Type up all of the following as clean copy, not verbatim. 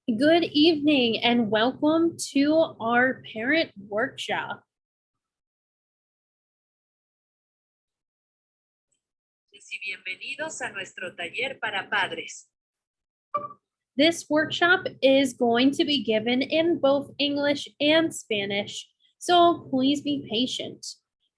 Good evening and welcome to our parent workshop. Y bienvenidos a nuestro taller para padres. This workshop is going to be given in both English and Spanish, so please be patient.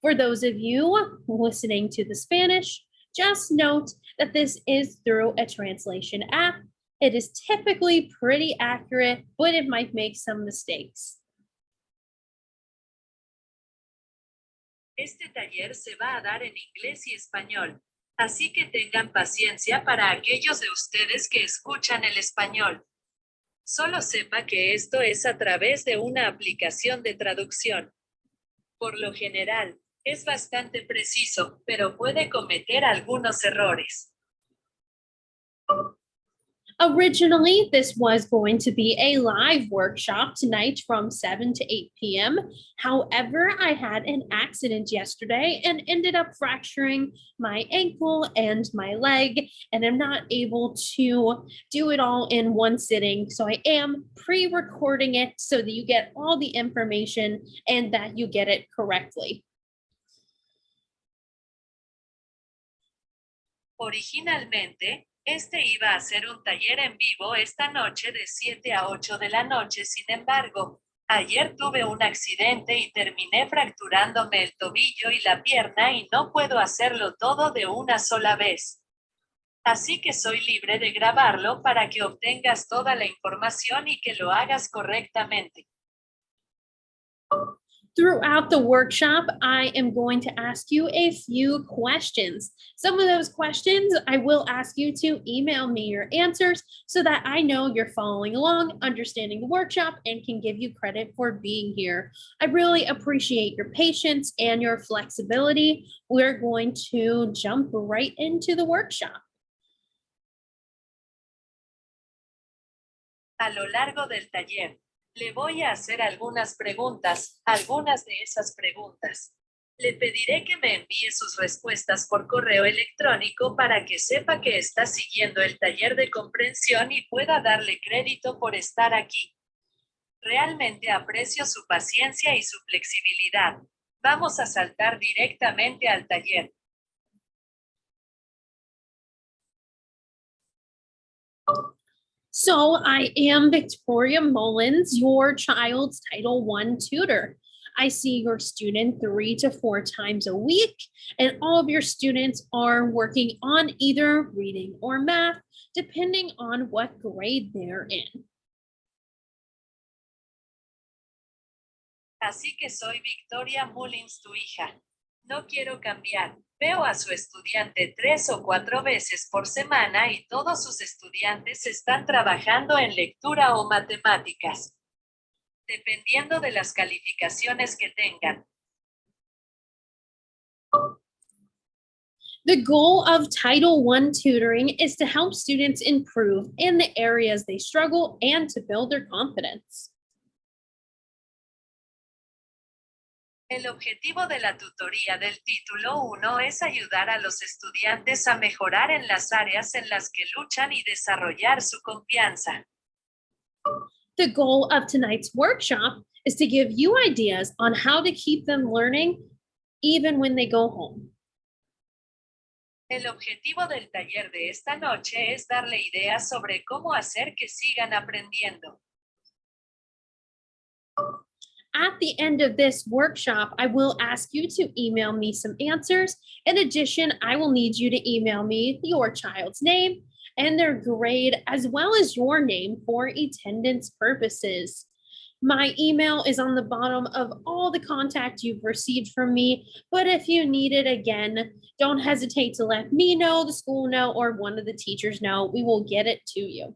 For those of you listening to the Spanish, just note that this is through a translation app. It is typically pretty accurate, but it might make some mistakes. Este taller se va a dar en inglés y español, así que tengan paciencia para aquellos de ustedes que escuchan el español. Solo sepa que esto es a través de una aplicación de traducción. Por lo general, es bastante preciso, pero puede cometer algunos errores. Originally, this was going to be a live workshop tonight from 7 to 8 p.m. However, I had an accident yesterday and ended up fracturing my ankle and my leg, and I'm not able to do it all in one sitting. So I am pre-recording it so that you get all the information and that you get it correctly. Originalmente, este iba a ser un taller en vivo esta noche de 7 a 8 de la noche. Sin embargo, ayer tuve un accidente y terminé fracturándome el tobillo y la pierna y no puedo hacerlo todo de una sola vez. Así que soy libre de grabarlo para que obtengas toda la información y que lo hagas correctamente. Throughout the workshop, I am going to ask you a few questions. Some of those questions, I will ask you to email me your answers so that I know you're following along, understanding the workshop, and can give you credit for being here. I really appreciate your patience and your flexibility. We're going to jump right into the workshop. A lo largo del taller, le voy a hacer algunas preguntas, algunas de esas preguntas. Le pediré que me envíe sus respuestas por correo electrónico para que sepa que está siguiendo el taller de comprensión y pueda darle crédito por estar aquí. Realmente aprecio su paciencia y su flexibilidad. Vamos a saltar directamente al taller. So I am Victoria Mullins, your child's Title I tutor. I see your student 3 to 4 times a week, and all of your students are working on either reading or math, depending on what grade they're in. Así que soy Victoria Mullins, tu hija. No quiero cambiar. Veo a su estudiante 3 o 4 veces por semana y todos sus estudiantes están trabajando en lectura o matemáticas, dependiendo de las calificaciones que tengan. The goal of Title I tutoring is to help students improve in the areas they struggle and to build their confidence. El objetivo de la tutoría del título 1 es ayudar a los estudiantes a mejorar en las áreas en las que luchan y desarrollar su confianza. The goal of tonight's workshop is to give you ideas on how to keep them learning even when they go home. El objetivo del taller de esta noche es darle ideas sobre cómo hacer que sigan aprendiendo. At the end of this workshop, I will ask you to email me some answers. In addition, I will need you to email me your child's name and their grade, as well as your name for attendance purposes. My email is on the bottom of all the contact you've received from me, but if you need it again, don't hesitate to let me know, the school know, or one of the teachers know. We will get it to you.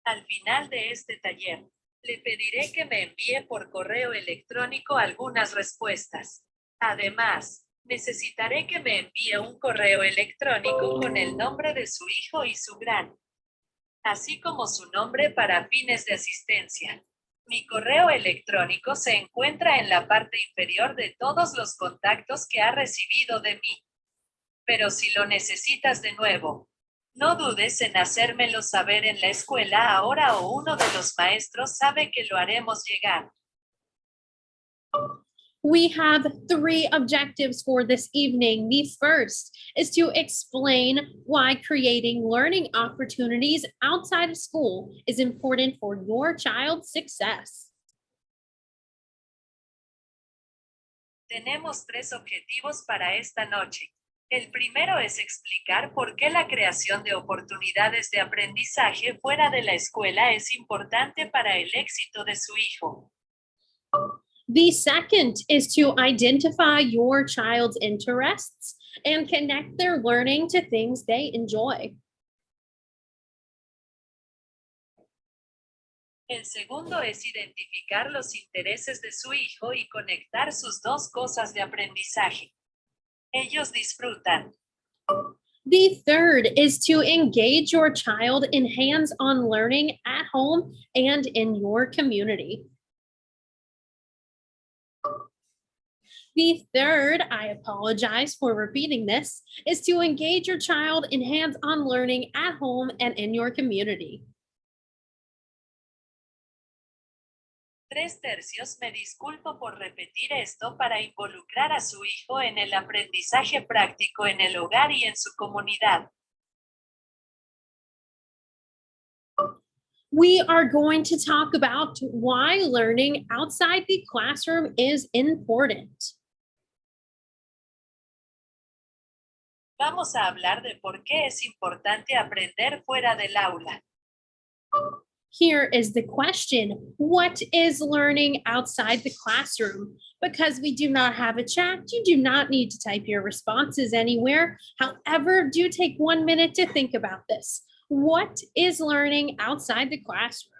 Al final de este taller, le pediré que me envíe por correo electrónico algunas respuestas. Además, necesitaré que me envíe un correo electrónico con el nombre de su hijo y su grado, así como su nombre para fines de asistencia. Mi correo electrónico se encuentra en la parte inferior de todos los contactos que ha recibido de mí. Pero si lo necesitas de nuevo, No dudes en hacérmelo saber en la escuela ahora o uno de los maestros sabe que lo haremos llegar. We have 3 objectives for this evening. The first is to explain why creating learning opportunities outside of school is important for your child's success. Tenemos 3 objetivos para esta noche. El primero es explicar por qué la creación de oportunidades de aprendizaje fuera de la escuela es importante para el éxito de su hijo. The second is to identify your child's interests and connect their learning to things they enjoy. El segundo es identificar los intereses de su hijo y conectar sus dos cosas de aprendizaje. Ellos disfrutan. The third is to engage your child in hands on learning at home and in your community. The third, I apologize for repeating this, is to engage your child in hands on learning at home and in your community. 3/3 me disculpo por repetir esto para involucrar a su hijo en el aprendizaje práctico en el hogar y en su comunidad. We are going to talk about why learning outside the classroom is important. Vamos a hablar de por qué es importante aprender fuera del aula. Here is the question: what is learning outside the classroom? Because we do not have a chat, you do not need to type your responses anywhere. However, do take 1 minute to think about this. What is learning outside the classroom?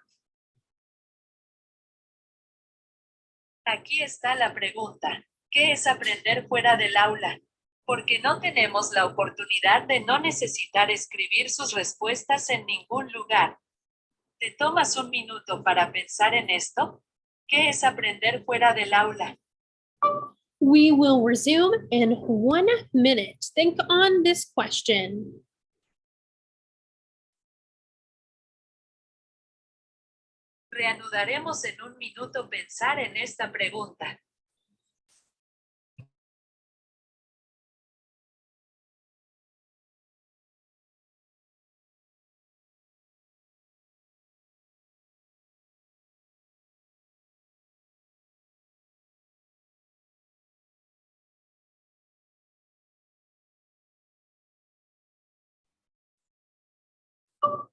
Aquí está la pregunta. ¿Qué es aprender fuera del aula? Porque no tenemos la oportunidad de no necesitar escribir sus respuestas en ningún lugar. ¿Te tomas un minuto para pensar en esto? ¿Qué es aprender fuera del aula? We will resume in 1 minute. Think on this question. Reanudaremos en un minuto pensar en esta pregunta.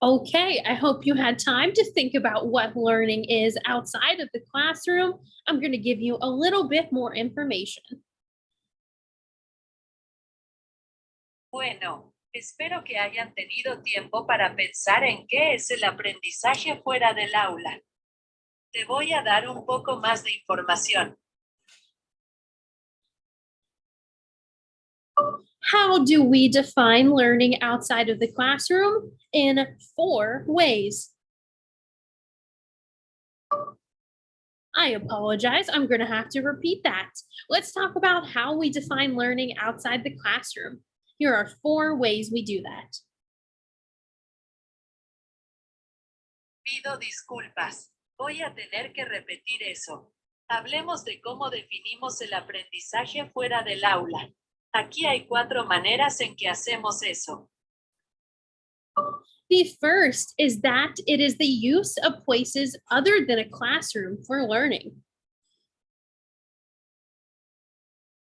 Okay, I hope you had time to think about what learning is outside of the classroom. I'm going to give you a little bit more information. Bueno, espero que hayan tenido tiempo para pensar en qué es el aprendizaje fuera del aula. Te voy a dar un poco más de información. How do we define learning outside of the classroom? In 4 ways. I apologize. I'm going to have to repeat that. Let's talk about how we define learning outside the classroom. Here are 4 ways we do that. Pido disculpas. Voy a tener que repetir eso. Hablemos de cómo definimos el aprendizaje fuera del aula. Aquí hay 4 maneras en que hacemos eso. The first is that it is the use of places other than a classroom for learning.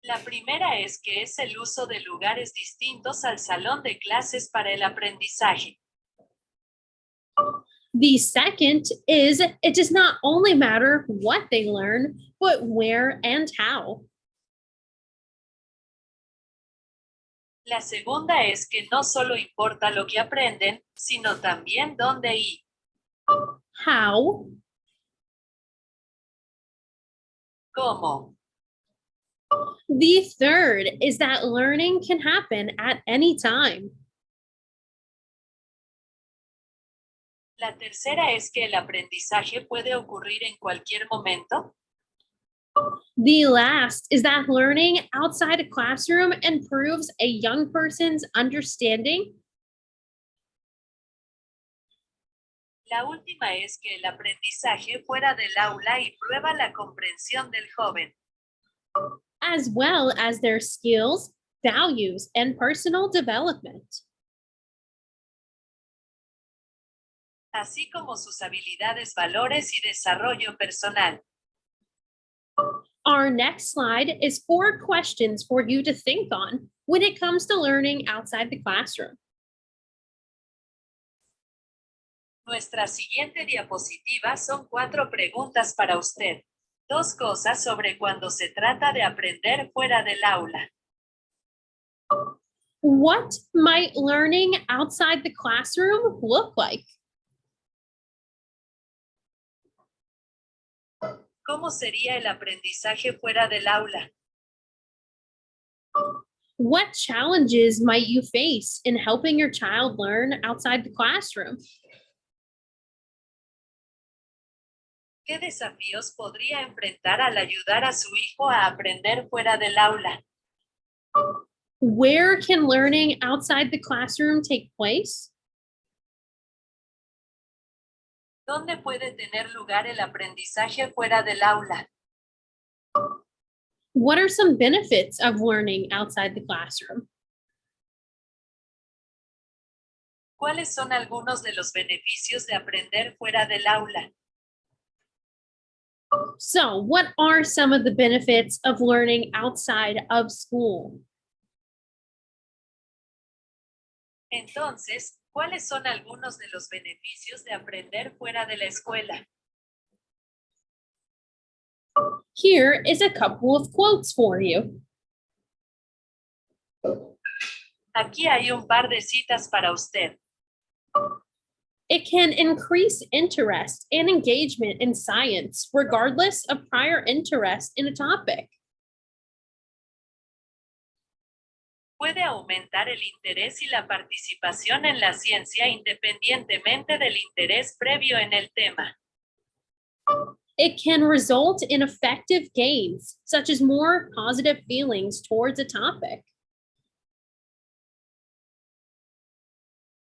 La primera es que es el uso de lugares distintos al salón de clases para el aprendizaje. The second is it does not only matter what they learn, but where and how. La segunda es que no solo importa lo que aprenden, sino también dónde y How? cómo. The third is that learning can happen at any time. La tercera es que el aprendizaje puede ocurrir en cualquier momento. The last is that learning outside a classroom improves a young person's understanding. La última es que el aprendizaje fuera del aula y prueba la comprensión del joven. as well as their skills, values, and personal development. Así como sus habilidades, valores y desarrollo personal. Our next slide is 4 questions for you to think on when it comes to learning outside the classroom. Nuestra siguiente diapositiva son 4 preguntas para usted. 2 cosas sobre cuando se trata de aprender fuera del aula. What might learning outside the classroom look like? ¿Cómo sería el aprendizaje fuera del aula? What challenges might you face in helping your child learn outside the classroom? ¿Qué desafíos podría enfrentar al ayudar a su hijo a aprender fuera del aula? Where can learning outside the classroom take place? ¿Dónde puede tener lugar el aprendizaje fuera del aula? What are some benefits of learning outside the classroom? ¿Cuáles son algunos de los beneficios de aprender fuera del aula? So, what are some of the benefits of learning outside of school? Entonces, ¿cuáles son algunos de los beneficios de aprender fuera de la escuela? Here is a couple of quotes for you. Aquí hay un par de citas para usted. It can increase interest and engagement in science, regardless of prior interest in a topic. Puede aumentar el interés y la participación en la ciencia independientemente del interés previo en el tema. It can result in effective gains, such as more positive feelings towards a topic.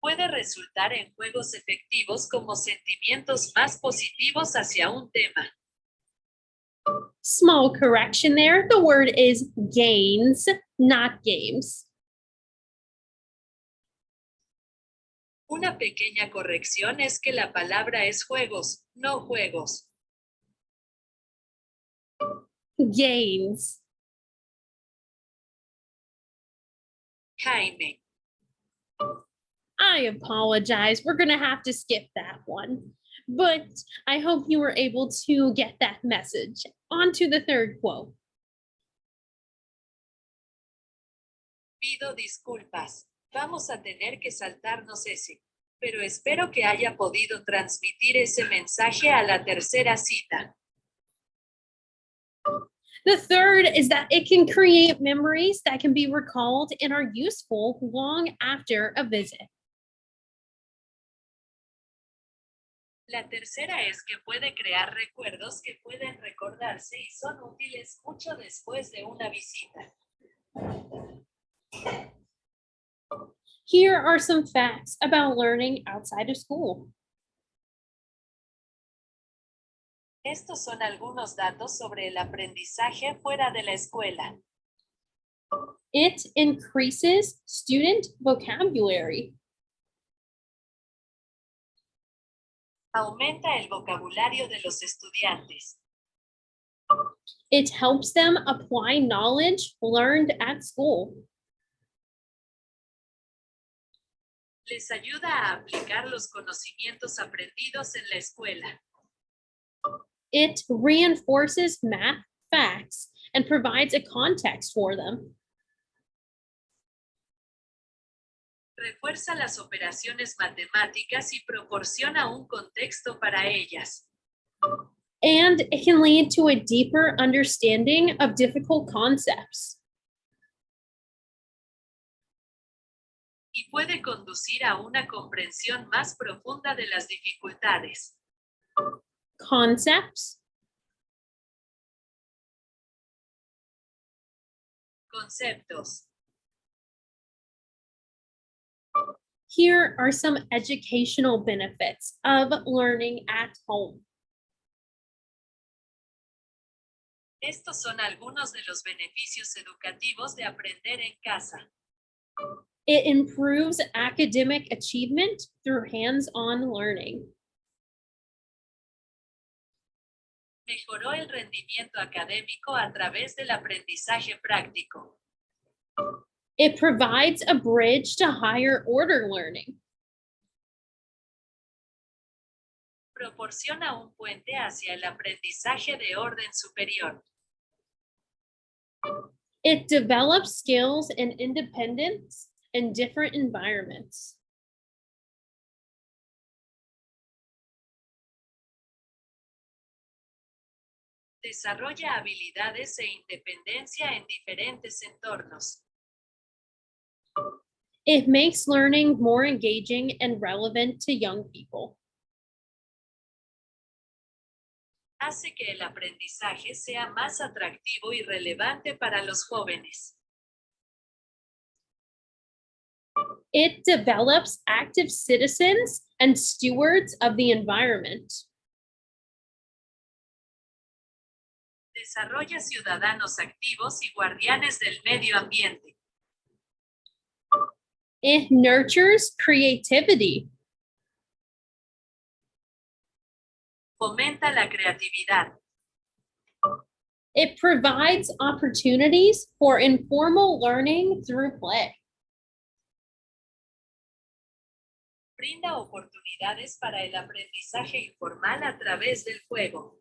Puede resultar en juegos efectivos como sentimientos más positivos hacia un tema. Small correction there. The word is gains, not games. Una pequeña corrección es que la palabra es juegos, no juegos. Gains. Jaime. I apologize. We're going to have to skip that one. But I hope you were able to get that message. On to the third quote. Pido disculpas. Vamos a tener que saltarnos ese. Pero espero que haya podido transmitir ese mensaje a la tercera cita. The third is that it can create memories that can be recalled and are useful long after a visit. La tercera es que puede crear recuerdos que pueden recordarse y son útiles mucho después de una visita. Here are some facts about learning outside of school. Estos son algunos datos sobre el aprendizaje fuera de la escuela. It increases student vocabulary. Aumenta el vocabulario de los estudiantes. It helps them apply knowledge learned at school. Les ayuda a aplicar los conocimientos aprendidos en la escuela. It reinforces math facts and provides a context for them. Refuerza las operaciones matemáticas y proporciona un contexto para ellas. And it can lead to a deeper understanding of difficult concepts. Y puede conducir a una comprensión más profunda de las dificultades. Concepts, Conceptos. Here are some educational benefits of learning at home. Estos son algunos de los beneficios educativos de aprender en casa. It improves academic achievement through hands-on learning. Mejoró el rendimiento académico a través del aprendizaje práctico. It provides a bridge to higher order learning. Proporciona un puente hacia el aprendizaje de orden superior. It develops skills and independence in different environments. Desarrolla habilidades e independencia en diferentes entornos. It makes learning more engaging and relevant to young people. Hace que el aprendizaje sea más atractivo y relevante para los jóvenes. It develops active citizens and stewards of the environment. Desarrolla ciudadanos activos y guardianes del medio ambiente. It nurtures creativity. Fomenta la creatividad. It provides opportunities for informal learning through play. Brinda oportunidades para el aprendizaje informal a través del juego.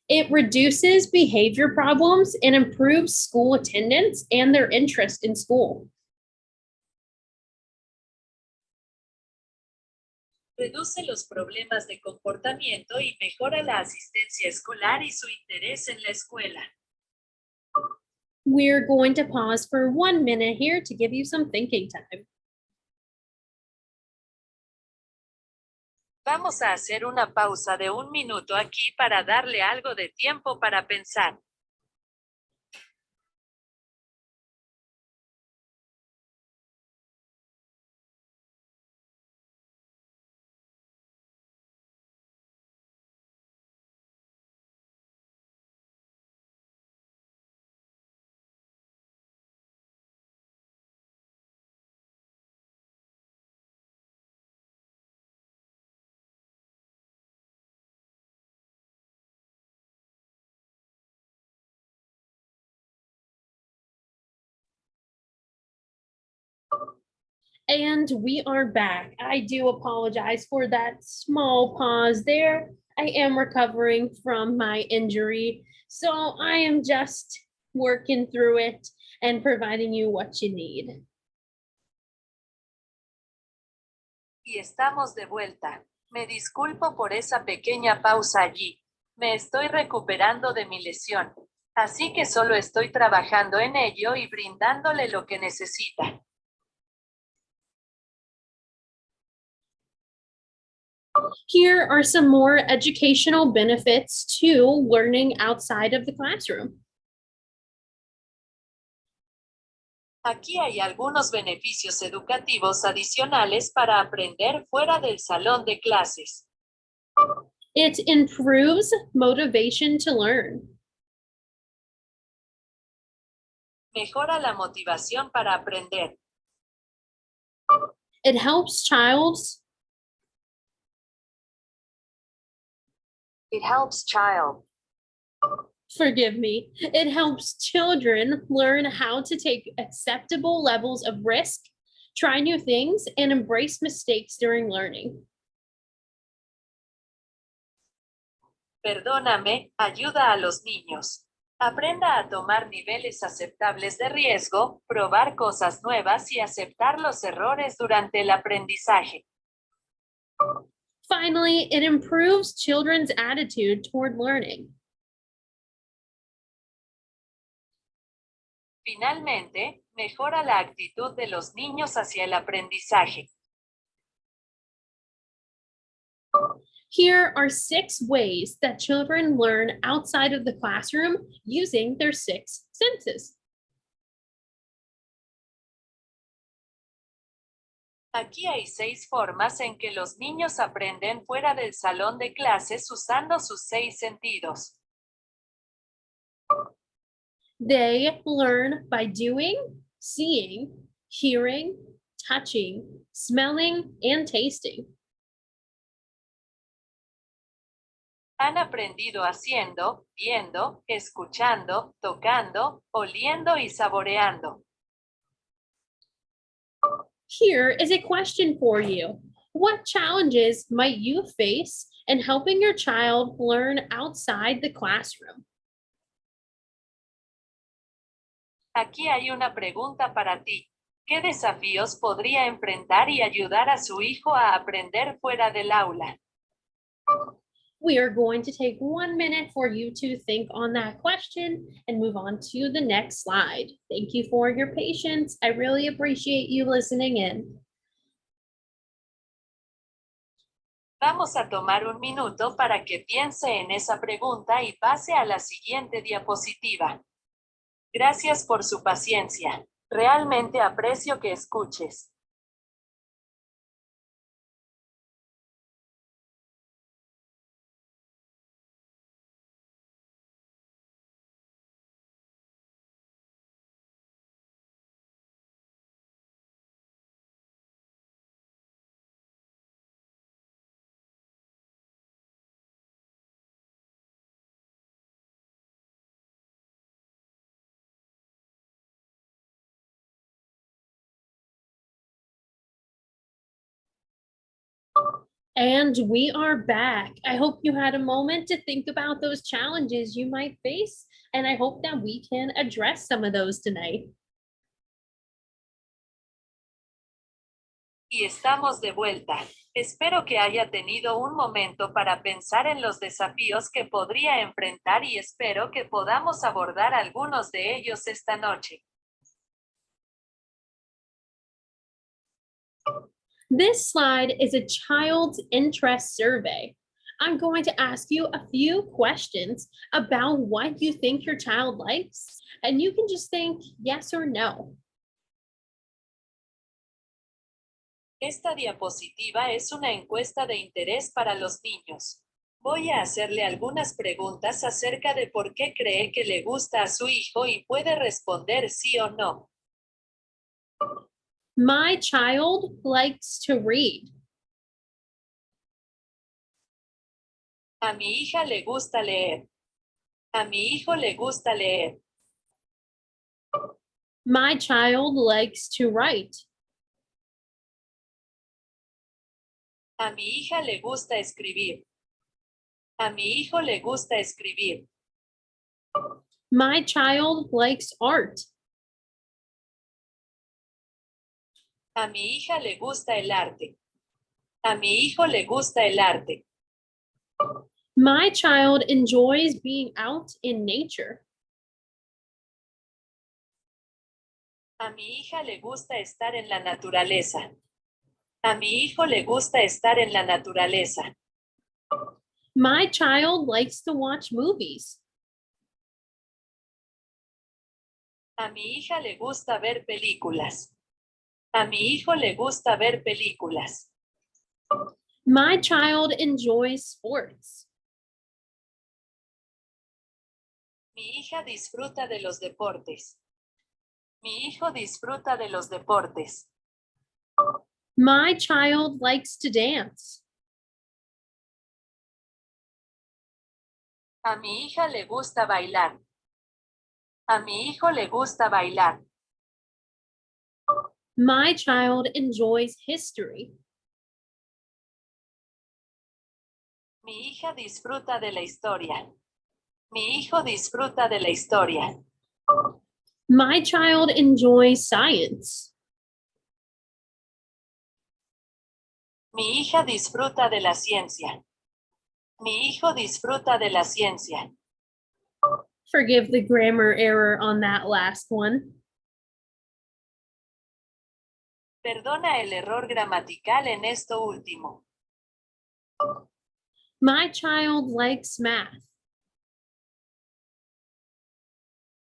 It reduces behavior problems and improves school attendance and their interest in school. Reduce los problemas de comportamiento y mejora la asistencia escolar y su interés en la escuela. We're going to pause for 1 minute here to give you some thinking time. Vamos a hacer una pausa de 1 minuto aquí para darle algo de tiempo para pensar. And we are back. I do apologize for that small pause there. I am recovering from my injury, so I am just working through it and providing you what you need. Y estamos de vuelta. Me disculpo por esa pequeña pausa allí. Me estoy recuperando de mi lesión. Así que solo estoy trabajando en ello y brindándole lo que necesita. Here are some more educational benefits to learning outside of the classroom. Aquí hay algunos beneficios educativos adicionales para aprender fuera del salón de clases. It improves motivation to learn. Mejora la motivación para aprender. It helps childs. It helps child. Forgive me. It helps children learn how to take acceptable levels of risk, try new things, and embrace mistakes during learning. Perdóname, ayuda a los niños. Aprenda a tomar niveles aceptables de riesgo, probar cosas nuevas y aceptar los errores durante el aprendizaje. Finally, it improves children's attitude toward learning. Finalmente, mejora la actitud de los niños hacia el aprendizaje. Here are 6 ways that children learn outside of the classroom using their 6 senses. Aquí hay 6 formas en que los niños aprenden fuera del salón de clases usando sus 6 sentidos. They learn by doing, seeing, hearing, touching, smelling, and tasting. Han aprendido haciendo, viendo, escuchando, tocando, oliendo y saboreando. Here is a question for you. What challenges might you face in helping your child learn outside the classroom? Aquí hay una pregunta para ti. ¿Qué desafíos podría enfrentar y ayudar a su hijo a aprender fuera del aula? We are going to take 1 minute for you to think on that question and move on to the next slide. Thank you for your patience. I really appreciate you listening in. Vamos a tomar un minuto para que piense en esa pregunta y pase a la siguiente diapositiva. Gracias por su paciencia. Realmente aprecio que escuches. And we are back. I hope you had a moment to think about those challenges you might face, and I hope that we can address some of those tonight. Y estamos de vuelta. Espero que haya tenido un momento para pensar en los desafíos que podría enfrentar y espero que podamos abordar algunos de ellos esta noche. This slide is a child's interest survey. I'm going to ask you a few questions about what you think your child likes, and you can just think yes or no. Esta diapositiva es una encuesta de interés para los niños. Voy a hacerle algunas preguntas acerca de por qué cree que le gusta a su hijo y puede responder sí o no. My child likes to read. A mi hija le gusta leer. A mi hijo le gusta leer. My child likes to write. A mi hija le gusta escribir. A mi hijo le gusta escribir. My child likes art. A mi hija le gusta el arte. A mi hijo le gusta el arte. My child enjoys being out in nature. A mi hija le gusta estar en la naturaleza. A mi hijo le gusta estar en la naturaleza. My child likes to watch movies. A mi hija le gusta ver películas. A mi hijo le gusta ver películas. My child enjoys sports. Mi hija disfruta de los deportes. Mi hijo disfruta de los deportes. My child likes to dance. A mi hija le gusta bailar. A mi hijo le gusta bailar. My child enjoys history. Mi hija disfruta de la historia. Mi hijo disfruta de la historia. My child enjoys science. Mi hija disfruta de la ciencia. Mi hijo disfruta de la ciencia. Forgive the grammar error on that last one. Perdona el error gramatical en esto último. My child likes math.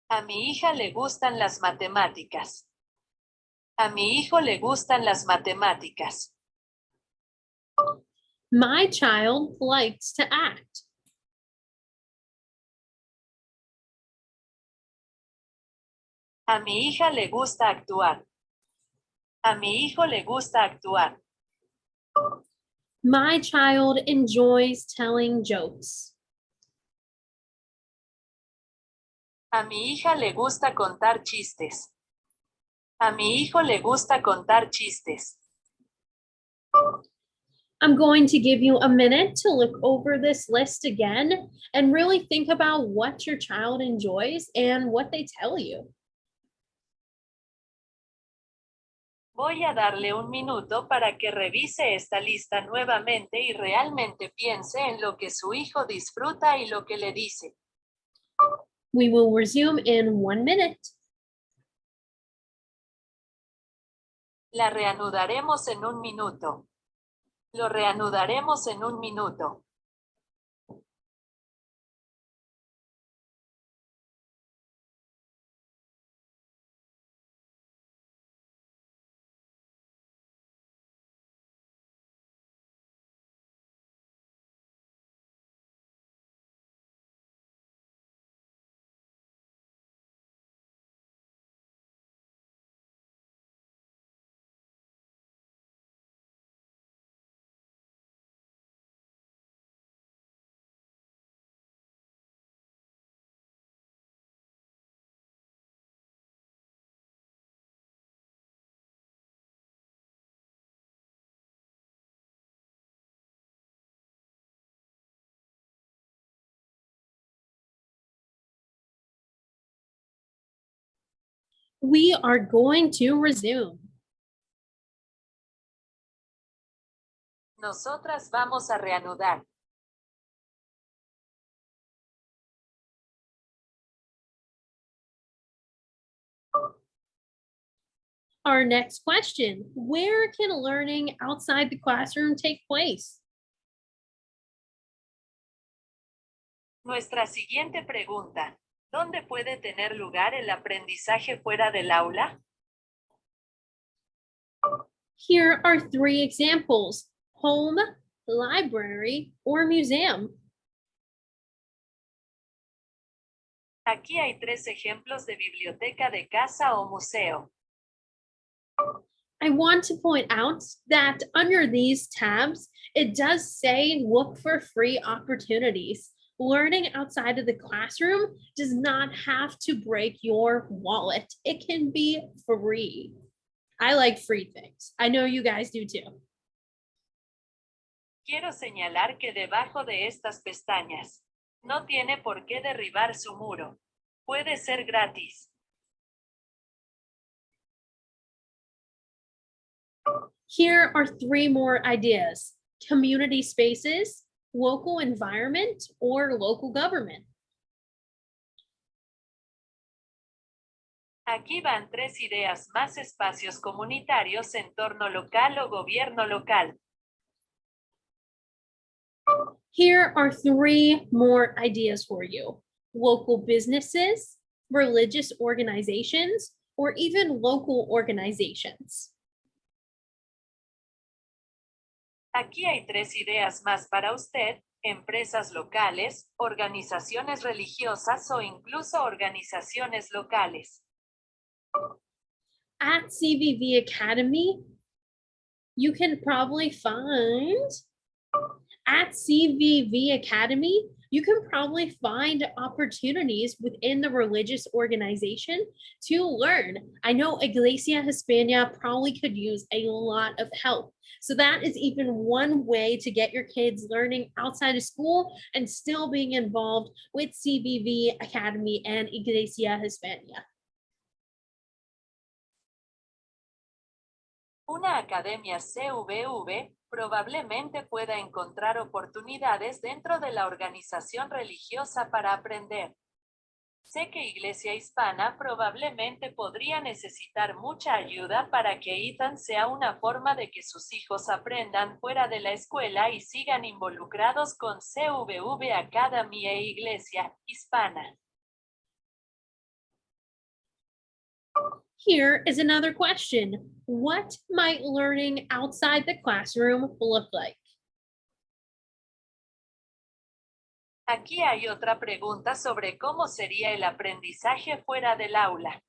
A mi hija le gustan las matemáticas. A mi hijo le gustan las matemáticas. My child likes to act. A mi hija le gusta actuar. A mi hijo le gusta actuar. My child enjoys telling jokes. A mi hija le gusta contar chistes. A mi hijo le gusta contar chistes. I'm going to give you a minute to look over this list again and really think about what your child enjoys and what they tell you. Voy a darle un minuto para que revise esta lista nuevamente y realmente piense en lo que su hijo disfruta y lo que le dice. We will resume in 1 minute. La reanudaremos en un minuto. Lo reanudaremos en un minuto. We are going to resume. Nosotras vamos a reanudar. Our next question, where can learning outside the classroom take place? Nuestra siguiente pregunta. ¿Dónde puede tener lugar el aprendizaje fuera del aula? Here are 3 examples: home, library, or museum. Aquí hay 3 ejemplos de biblioteca de casa o museo. I want to point out that under these tabs, it does say look for free opportunities. Learning outside of the classroom does not have to break your wallet. It can be free. I like free things. I know you guys do too. Quiero señalar que debajo de estas pestañas, no tiene por qué derribar su muro. Puede ser gratis. Here are 3 more ideas: community spaces, local environment, or local government. Aquí van 3 ideas más: espacios comunitarios, entorno local o gobierno local. Here are 3 more ideas for you: local businesses, religious organizations, or even local organizations. Aquí hay 3 ideas más para usted: empresas locales, organizaciones religiosas o incluso organizaciones locales. At CVV Academy, you can probably find opportunities within the religious organization to learn. I know Iglesia Hispania probably could use a lot of help. So that is even one way to get your kids learning outside of school and still being involved with CVV Academy and Iglesia Hispania. Una academia CVV probablemente pueda encontrar oportunidades dentro de la organización religiosa para aprender. Sé que Iglesia Hispana probablemente podría necesitar mucha ayuda para que Ethan sea una forma de que sus hijos aprendan fuera de la escuela y sigan involucrados con CVV Academy e Iglesia Hispana. Here is another question. What might learning outside the classroom look like? Aquí hay otra pregunta sobre cómo sería el aprendizaje fuera del aula.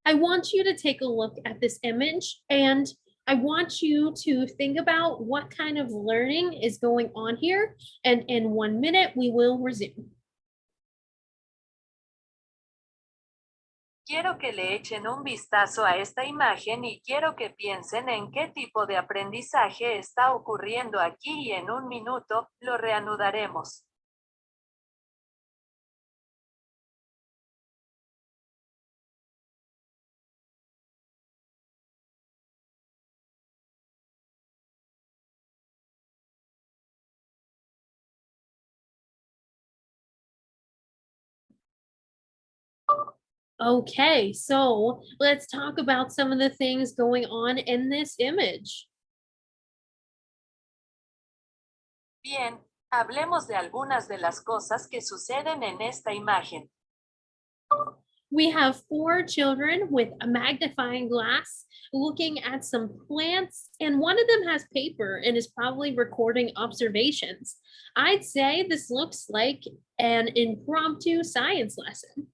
I want you to take a look at this image and I want you to think about what kind of learning is going on here. And in 1 minute, we will resume. Quiero que le echen un vistazo a esta imagen y quiero que piensen en qué tipo de aprendizaje está ocurriendo aquí y en 1 minuto lo reanudaremos. Okay, so let's talk about some of the things going on in this image. Bien, hablemos de algunas de las cosas que suceden en esta imagen. We have 4 children with a magnifying glass looking at some plants, and one of them has paper and is probably recording observations. I'd say this looks like an impromptu science lesson.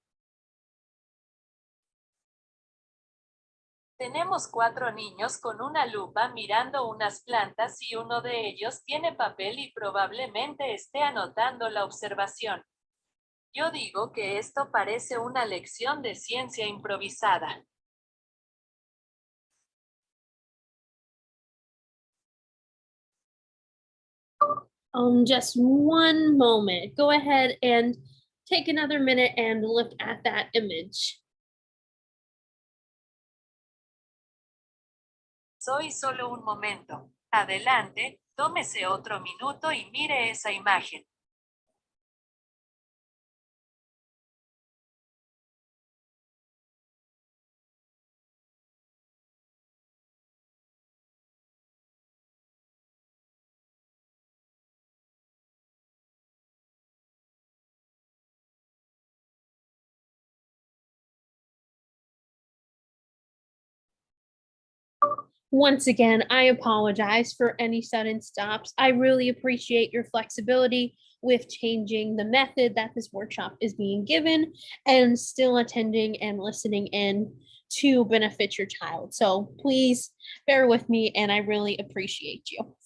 Tenemos 4 niños con una lupa mirando unas plantas y uno de ellos tiene papel y probablemente esté anotando la observación. Yo digo que esto parece una lección de ciencia improvisada. Just one moment. Go ahead and take another minute and look at that image. Soy solo un momento. Adelante, tómese otro minuto y mire esa imagen. Once again, I apologize for any sudden stops. I really appreciate your flexibility with changing the method that this workshop is being given and still attending and listening in to benefit your child. So please bear with me, and I really appreciate you.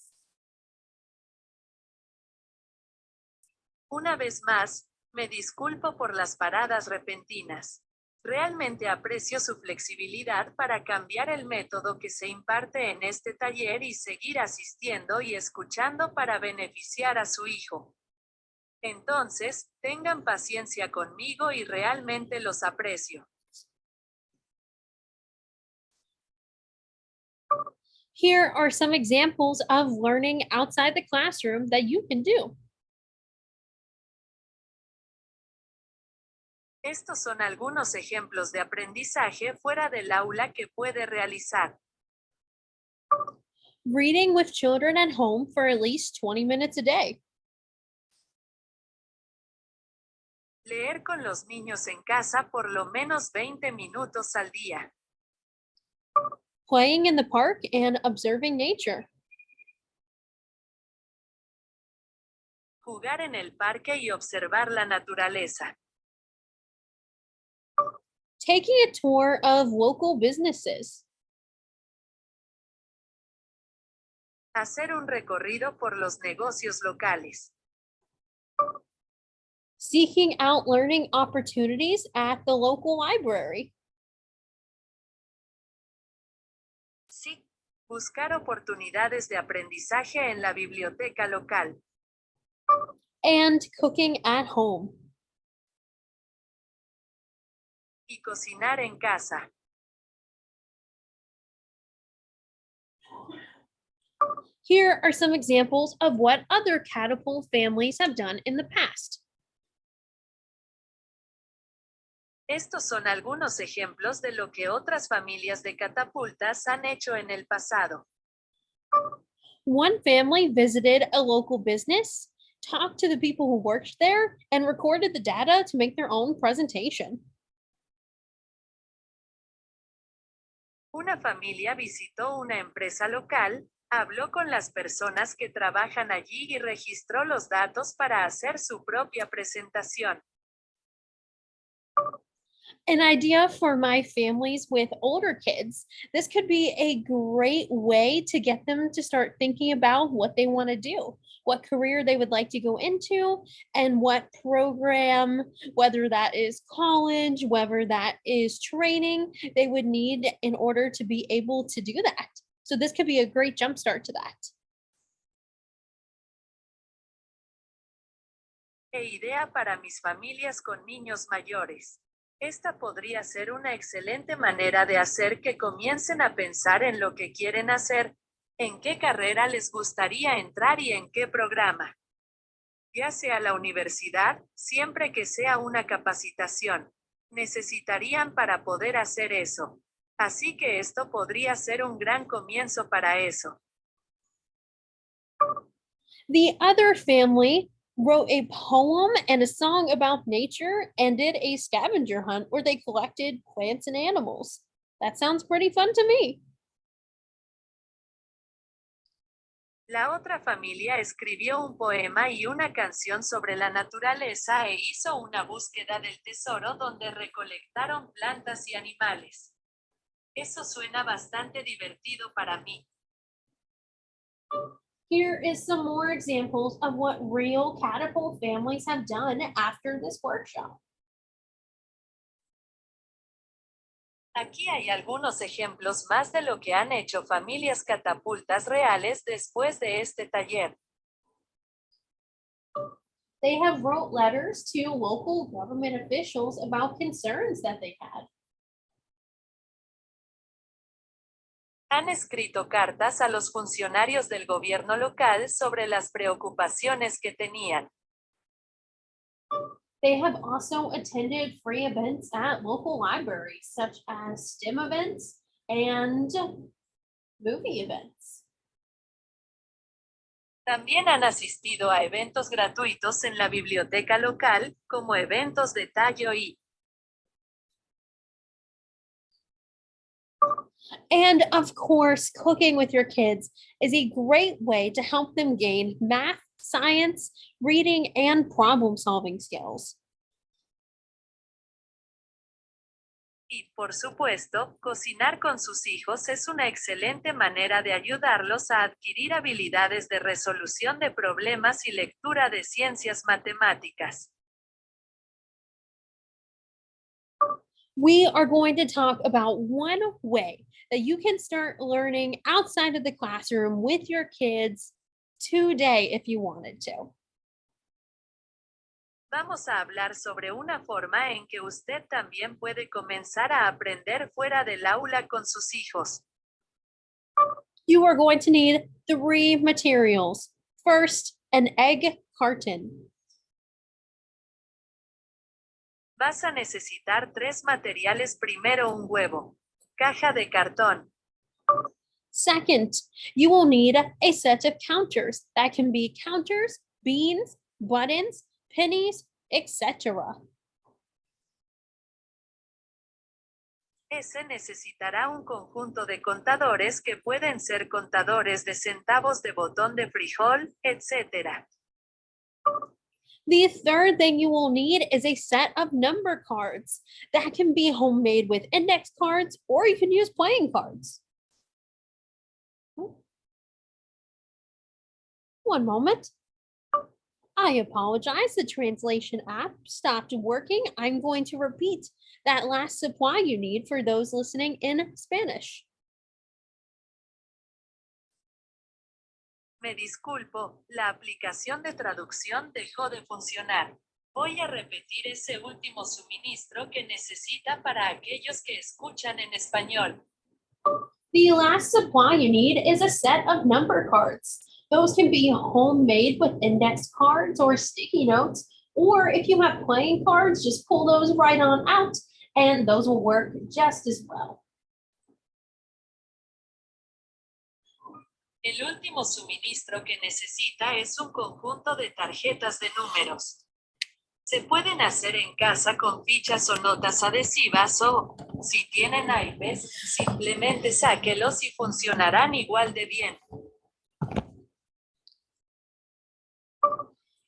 Una vez más, me disculpo por las paradas repentinas. Realmente aprecio su flexibilidad para cambiar el método que se imparte en este taller y seguir asistiendo y escuchando para beneficiar a su hijo. Entonces, tengan paciencia conmigo y realmente los aprecio. Here are some examples of learning outside the classroom that you can do. Estos son algunos ejemplos de aprendizaje fuera del aula que puede realizar. Reading with children at home for at least 20 minutes a day. Leer con los niños en casa por lo menos 20 minutos al día. Playing in the park and observing nature. Jugar en el parque y observar la naturaleza. Taking a tour of local businesses. Hacer un recorrido por los negocios locales. Seeking out learning opportunities at the local library. Sí, buscar oportunidades de aprendizaje en la biblioteca local. And cooking at home. Y cocinar en casa. Here are some examples of what other Catapult families have done in the past. Estos son algunos ejemplos de lo que otras familias de catapultas han hecho en el pasado. One family visited a local business, talked to the people who worked there, and recorded the data to make their own presentation. Una familia visitó una empresa local, habló con las personas que trabajan allí y registró los datos para hacer su propia presentación. An idea for my families with older kids. This could be a great way to get them to start thinking about what they want to do, what career they would like to go into, and what program, whether that is college, whether that is training, they would need in order to be able to do that. So, this could be a great jumpstart to that. Idea para mis familias con niños mayores. Esta podría ser una excelente manera de hacer que comiencen a pensar en lo que quieren hacer, en qué carrera les gustaría entrar y en qué programa. Ya sea la universidad, siempre que sea una capacitación, necesitarían para poder hacer eso. Así que esto podría ser un gran comienzo para eso. The other family wrote a poem and a song about nature and did a scavenger hunt where they collected plants and animals. That sounds pretty fun to me. La otra familia escribió un poema y una canción sobre la naturaleza e hizo una búsqueda del tesoro donde recolectaron plantas y animales. Eso suena bastante divertido para mí. Here is some more examples of what real Catapult families have done after this workshop. Aquí hay algunos ejemplos más de lo que han hecho familias catapultas reales después de este taller. They have wrote letters to local government officials about concerns that they had. Han escrito cartas a los funcionarios del gobierno local sobre las preocupaciones que tenían. They have also attended free events at local libraries, such as STEM events and movie events. También han asistido a eventos gratuitos en la biblioteca local, como eventos de tallo y And of course, cooking with your kids is a great way to help them gain math, science, reading, and problem solving skills. Y, por supuesto, cocinar con sus hijos es una excelente manera de ayudarlos a adquirir habilidades de resolución de problemas y lectura de ciencias matemáticas. We are going to talk about one way that you can start learning outside of the classroom with your kids today if you wanted to. Vamos a hablar sobre una forma en que usted también puede comenzar a aprender fuera del aula con sus hijos. You are going to need 3 materials. First, an egg carton. Vas a necesitar 3 materiales. Primero, un huevo, caja de cartón. Second, you will need a set of counters. That can be counters, beans, buttons, pennies, etc. Ese necesitará un conjunto de contadores que pueden ser contadores de centavos de botón de frijol, etc. The third thing you will need is a set of number cards. That can be homemade with index cards or you can use playing cards. One moment. I apologize. The translation app stopped working. I'm going to repeat that last supply you need for those listening in Spanish. Me disculpo, la aplicación de traducción dejó de funcionar. Voy a repetir ese último suministro que necesita para aquellos que escuchan en español. The last supply you need is a set of number cards. Those can be homemade with index cards or sticky notes, or if you have playing cards, just pull those right on out and those will work just as well. El último suministro que necesita es un conjunto de tarjetas de números. Se pueden hacer en casa con fichas o notas adhesivas o, si tienen naipes, simplemente sáquelos y funcionarán igual de bien.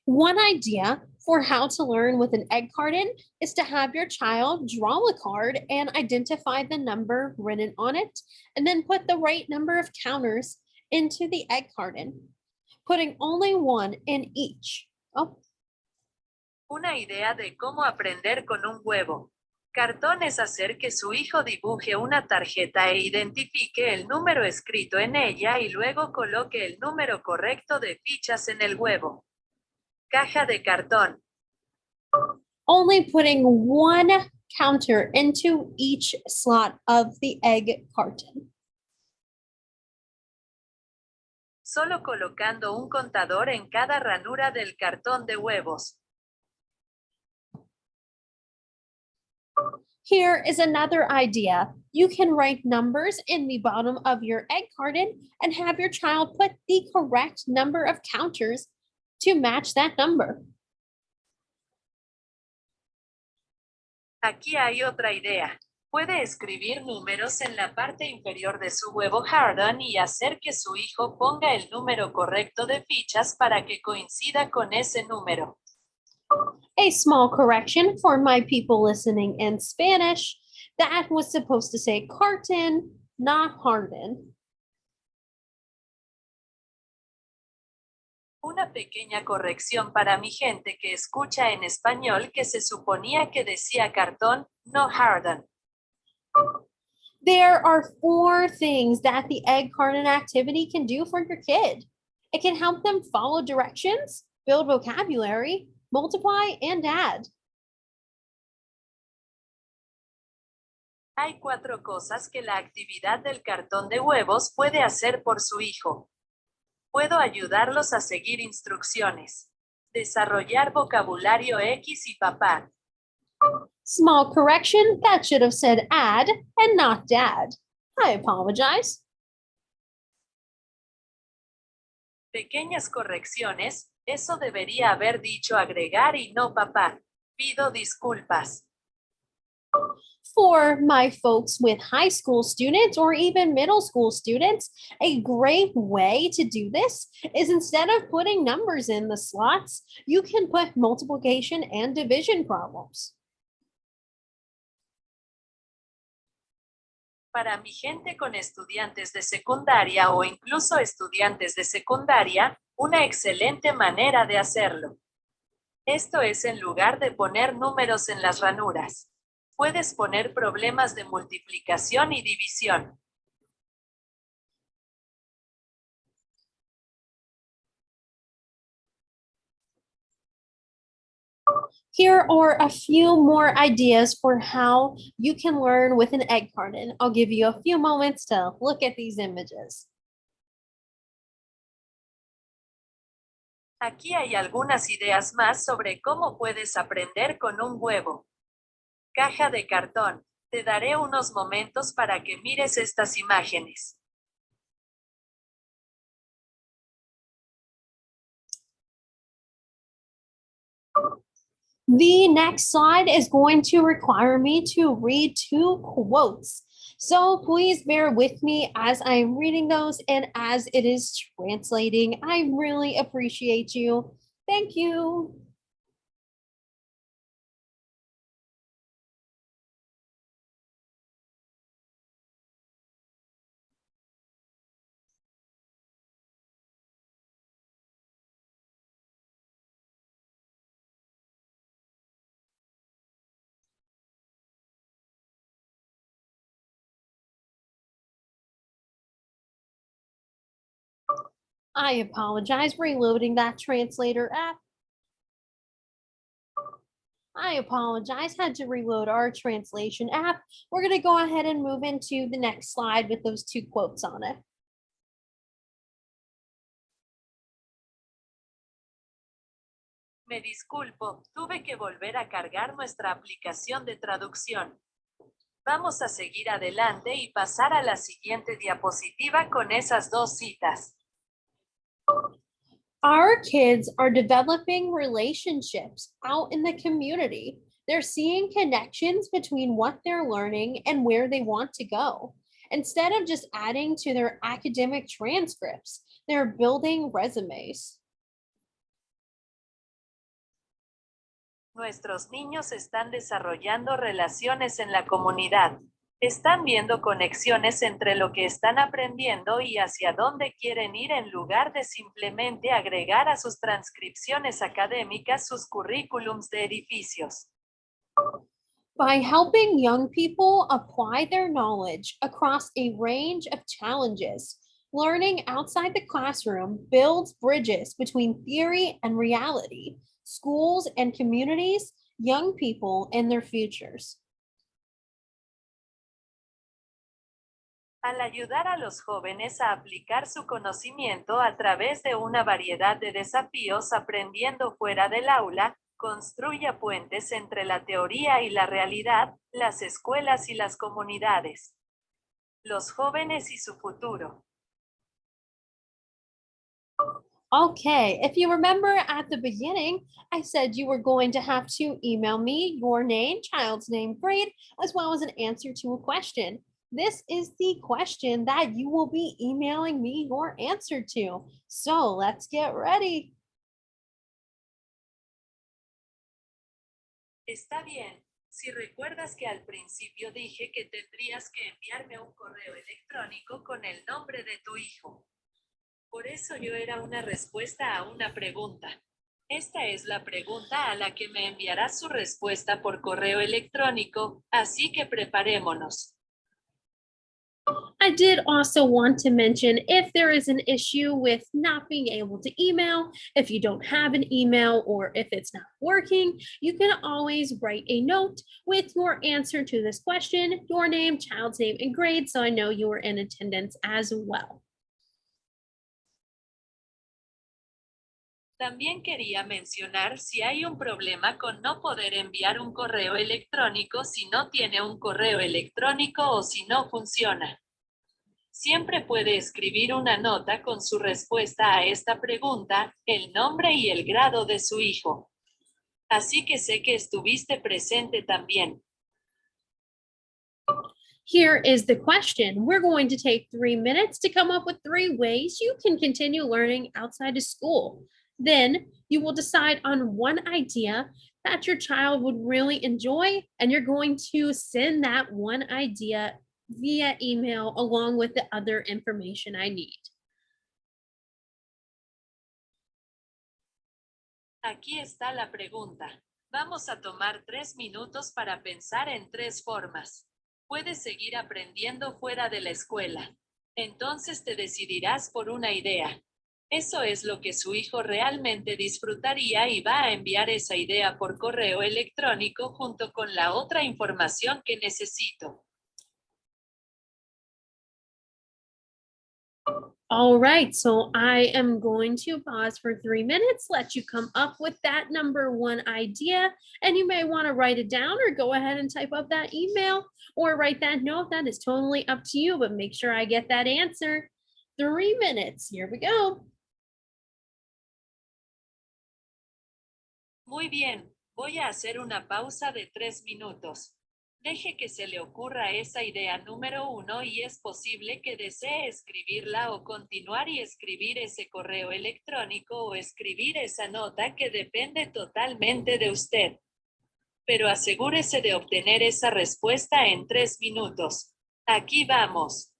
One idea for how to learn with an egg carton is to have your child draw a card and identify the number written on it, and then put the right number of counters into the egg carton, putting only one in each. Oh, Una idea de cómo aprender con un huevo. Cartón es hacer que su hijo dibuje una tarjeta e identifique el número escrito en ella y luego coloque el número correcto de fichas en el huevo. Caja de cartón. only putting one counter into each slot of the egg carton. Solo colocando un contador en cada ranura del cartón de huevos. Here is another idea. You can write numbers in the bottom of your egg carton and have your child put the correct number of counters to match that number. Aquí hay otra idea. Puede escribir números en la parte inferior de su huevo Hardon y hacer que su hijo ponga el número correcto de fichas para que coincida con ese número. A small correction for my people listening in Spanish. That was supposed to say carton, not harden. Una pequeña corrección para mi gente que escucha en español que se suponía que decía cartón, no Hardon. There are 4 things that the egg carton activity can do for your kid. It can help them follow directions, build vocabulary, multiply, and add. Hay 4 cosas que la actividad del cartón de huevos puede hacer por su hijo. Puedo ayudarlos a seguir instrucciones. Desarrollar vocabulario X y papá. Small correction, that should have said add and not dad. I apologize. Pequeñas correcciones, eso debería haber dicho agregar y no papá. Pido disculpas. For my folks with high school students or even middle school students, a great way to do this is instead of putting numbers in the slots, you can put multiplication and division problems. Para mi gente con estudiantes de secundaria o incluso estudiantes de secundaria, una excelente manera de hacerlo. Esto es en lugar de poner números en las ranuras. Puedes poner problemas de multiplicación y división. Here are a few more ideas for how you can learn with an egg carton. I'll give you a few moments to look at these images. Aquí hay algunas ideas más sobre cómo puedes aprender con un huevo. Caja de cartón. Te daré unos momentos para que mires estas imágenes. The next slide is going to require me to read 2 quotes. So please bear with me as I'm reading those and as it is translating. I really appreciate you. Thank you. I apologize, reloading that translator app. I apologize, had to reload our translation app. We're going to go ahead and move into the next slide with those 2 quotes on it. Me disculpo, tuve que volver a cargar nuestra aplicación de traducción. Vamos a seguir adelante y pasar a la siguiente diapositiva con esas 2 citas. Our kids are developing relationships out in the community. They're seeing connections between what they're learning and where they want to go. Instead of just adding to their academic transcripts, they're building resumes. Nuestros niños están desarrollando relaciones en la comunidad. Están viendo conexiones entre lo que están aprendiendo y hacia dónde quieren ir en lugar de simplemente agregar a sus transcripciones académicas sus currículums de edificios. By helping young people apply their knowledge across a range of challenges, learning outside the classroom builds bridges between theory and reality, schools and communities, young people and their futures. Al ayudar a los jóvenes a aplicar su conocimiento a través de una variedad de desafíos aprendiendo fuera del aula, construya puentes entre la teoría y la realidad, las escuelas y las comunidades. Los jóvenes y su futuro. Okay, if you remember at the beginning, I said you were going to have to email me your name, child's name, grade, as well as an answer to a question. This is the question that you will be emailing me your answer to. So let's get ready. Está bien. Si recuerdas que al principio dije que tendrías que enviarme un correo electrónico con el nombre de tu hijo. Por eso yo era una respuesta a una pregunta. Esta es la pregunta a la que me enviarás su respuesta por correo electrónico, así que preparémonos. I did also want to mention if there is an issue with not being able to email, if you don't have an email, or if it's not working, you can always write a note with your answer to this question, your name, child's name, and grade, so I know you were in attendance as well. También quería mencionar si hay un problema con no poder enviar un correo electrónico si no tiene un correo electrónico o si no funciona. Siempre puede escribir una nota con su respuesta a esta pregunta, el nombre y el grado de su hijo. Así que sé que estuviste presente también. Here is the question. We're going to take 3 minutes to come up with 3 ways you can continue learning outside of school. Then you will decide on one idea that your child would really enjoy, and you're going to send that one idea via email along with the other information I need. Aquí está la pregunta. Vamos a tomar 3 minutos para pensar en 3 formas. Puedes seguir aprendiendo fuera de la escuela. Entonces te decidirás por una idea. Eso es lo que su hijo realmente disfrutaría y va a enviar esa idea por correo electrónico junto con la otra información que necesito. All right, so I am going to pause for 3 minutes, let you come up with that number one idea, and you may want to write it down or go ahead and type up that email or write that note. That is totally up to you, but make sure I get that answer. 3 minutes. Here we go. Muy bien, voy a hacer una pausa de 3 minutos. Deje que se le ocurra esa idea número 1 y es posible que desee escribirla o continuar y escribir ese correo electrónico o escribir esa nota que depende totalmente de usted. Pero asegúrese de obtener esa respuesta en 3 minutos. Aquí vamos.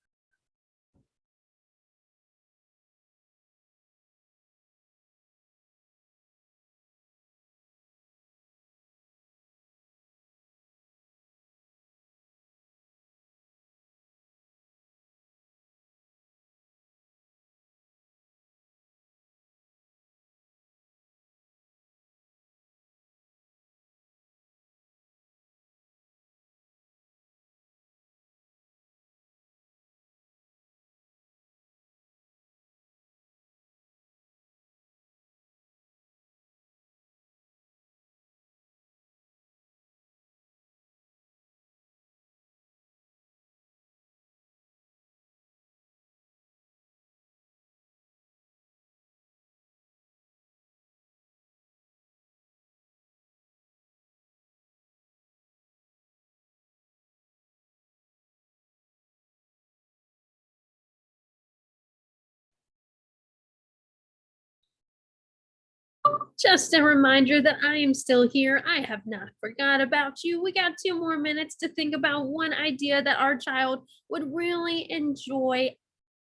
Just a reminder that I am still here. I have not forgot about you. We got 2 more minutes to think about one idea that our child would really enjoy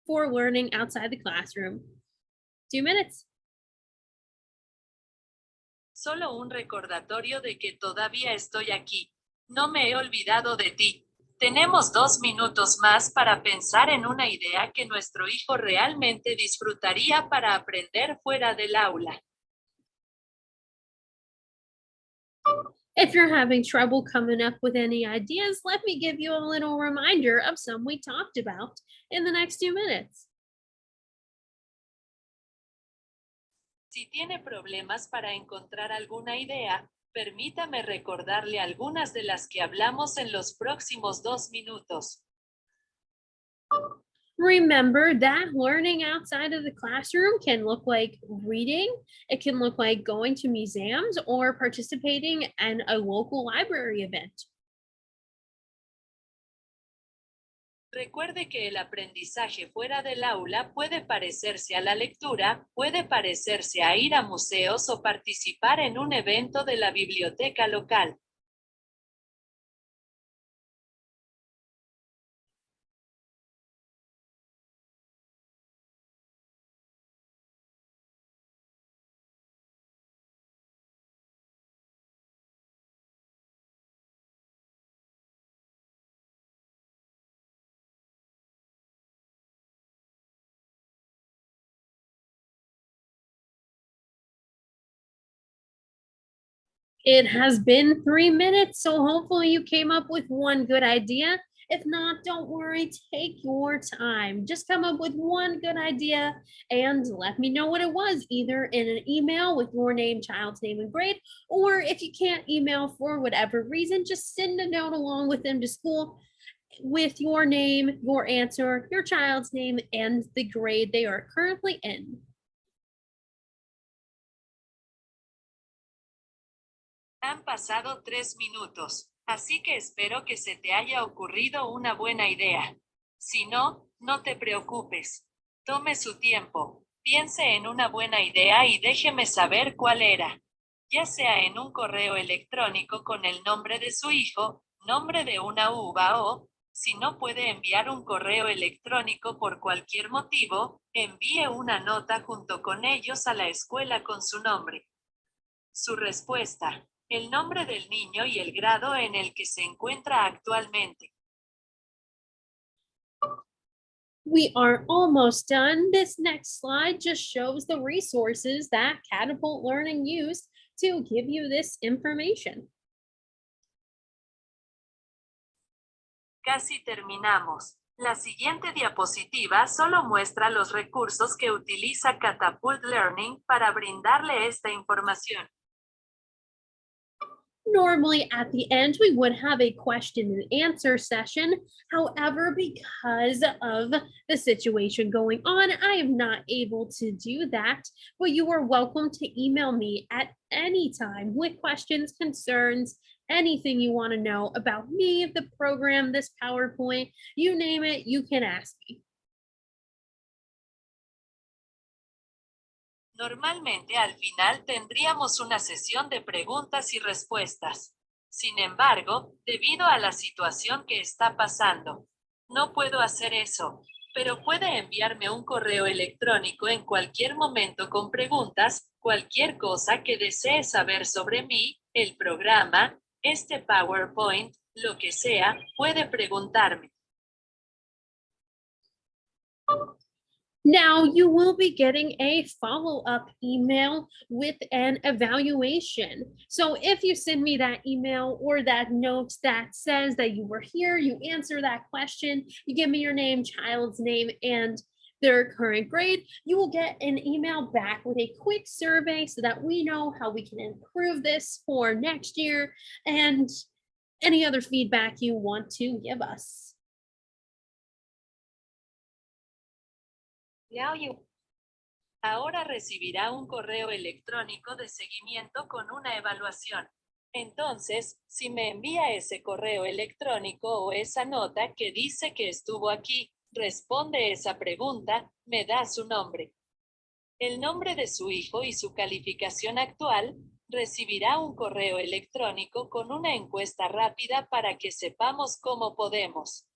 for learning outside the classroom. 2 minutes. Solo un recordatorio de que todavía estoy aquí. No me he olvidado de ti. Tenemos 2 minutos más para pensar en una idea que nuestro hijo realmente disfrutaría para aprender fuera del aula. If you're having trouble coming up with any ideas, let me give you a little reminder of some we talked about in the next 2 minutes. Si tiene problemas para encontrar alguna idea, permítame recordarle algunas de las que hablamos en los próximos 2 minutos. Remember that learning outside of the classroom can look like reading, it can look like going to museums or participating in a local library event. Recuerde que el aprendizaje fuera del aula puede parecerse a la lectura, puede parecerse a ir a museos o participar en un evento de la biblioteca local. It has been 3 minutes, so hopefully you came up with one good idea. If not, don't worry, take your time. Just come up with one good idea and let me know what it was, either in an email with your name, child's name, and grade, or if you can't email for whatever reason, just send a note along with them to school with your name, your answer, your child's name, and the grade they are currently in. Han pasado 3 minutos, así que espero que se te haya ocurrido una buena idea. Si no, no te preocupes. Tome su tiempo, piense en una buena idea y déjeme saber cuál era. Ya sea en un correo electrónico con el nombre de su hijo, nombre de una uva o, si no puede enviar un correo electrónico por cualquier motivo, envíe una nota junto con ellos a la escuela con su nombre. Su respuesta, el nombre del niño y el grado en el que se encuentra actualmente. We are almost done. This next slide just shows the resources that Catapult Learning used to give you this information. Casi terminamos. La siguiente diapositiva solo muestra los recursos que utiliza Catapult Learning para brindarle esta información. Normally, at the end, we would have a question and answer session. However, because of the situation going on, I am not able to do that. But you are welcome to email me at any time with questions, concerns, anything you want to know about me, the program, this PowerPoint, you name it, you can ask me. Normalmente al final tendríamos una sesión de preguntas y respuestas. Sin embargo, debido a la situación que está pasando, no puedo hacer eso, pero puede enviarme un correo electrónico en cualquier momento con preguntas, cualquier cosa que desee saber sobre mí, el programa, este PowerPoint, lo que sea, puede preguntarme. Now you will be getting a follow-up email with an evaluation. So if you send me that email or that note that says that you were here, you answer that question, you give me your name, child's name, and their current grade, you will get an email back with a quick survey so that we know how we can improve this for next year and any other feedback you want to give us. Ahora recibirá un correo electrónico de seguimiento con una evaluación. Entonces, si me envía ese correo electrónico o esa nota que dice que estuvo aquí, responde esa pregunta, me da su nombre. el nombre de su hijo y su calificación actual, recibirá un correo electrónico con una encuesta rápida para que sepamos cómo podemos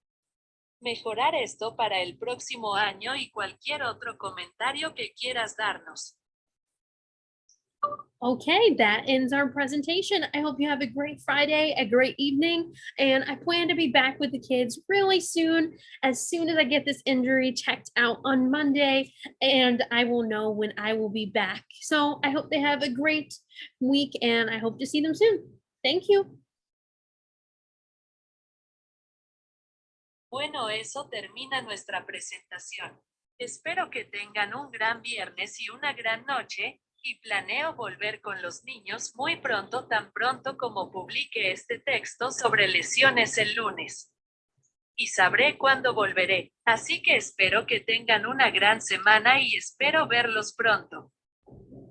mejorar esto para el próximo año y cualquier otro comentario que quieras darnos. Okay, that ends our presentation. I hope you have a great Friday, a great evening, and I plan to be back with the kids really soon as I get this injury checked out on Monday, and I will know when I will be back. So I hope they have a great week, and I hope to see them soon. Thank you. Bueno, eso termina nuestra presentación. Espero que tengan un gran viernes y una gran noche, y planeo volver con los niños muy pronto, tan pronto como publique este texto sobre lesiones el lunes. Y sabré cuándo volveré, así que espero que tengan una gran semana y espero verlos pronto.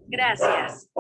Gracias.